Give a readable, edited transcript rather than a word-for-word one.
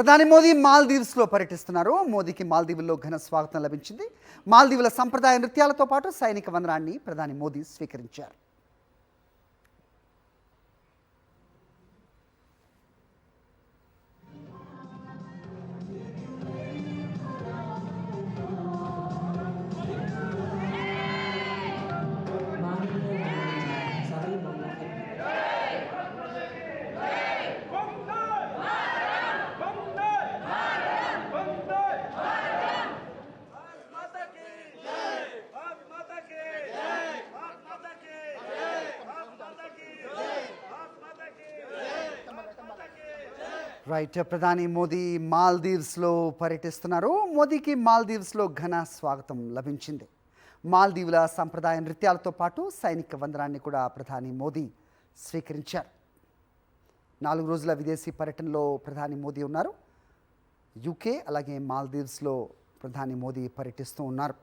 ప్రధాని మోదీ మాల్దీవ్స్లో పర్యటిస్తున్నారు. మోదీకి మాల్దీవుల్లో ఘన స్వాగతం లభించింది. మాల్దీవుల సంప్రదాయ నృత్యాలతో పాటు సైనిక వందనాన్ని ప్రధాని మోదీ స్వీకరించారు. రైట్, ప్రధాని మోదీ మాల్దీవ్స్లో పర్యటిస్తున్నారు. మోదీకి మాల్దీవ్స్లో ఘన స్వాగతం లభించింది. మాల్దీవుల సంప్రదాయ నృత్యాలతో పాటు సైనిక వందనాన్ని కూడా ప్రధాని మోదీ స్వీకరించారు. 4 రోజుల విదేశీ పర్యటనలో ప్రధాని మోదీ ఉన్నారు. యూకే అలాగే మాల్దీవ్స్లో ప్రధాని మోదీ పర్యటిస్తూ ఉన్నారు.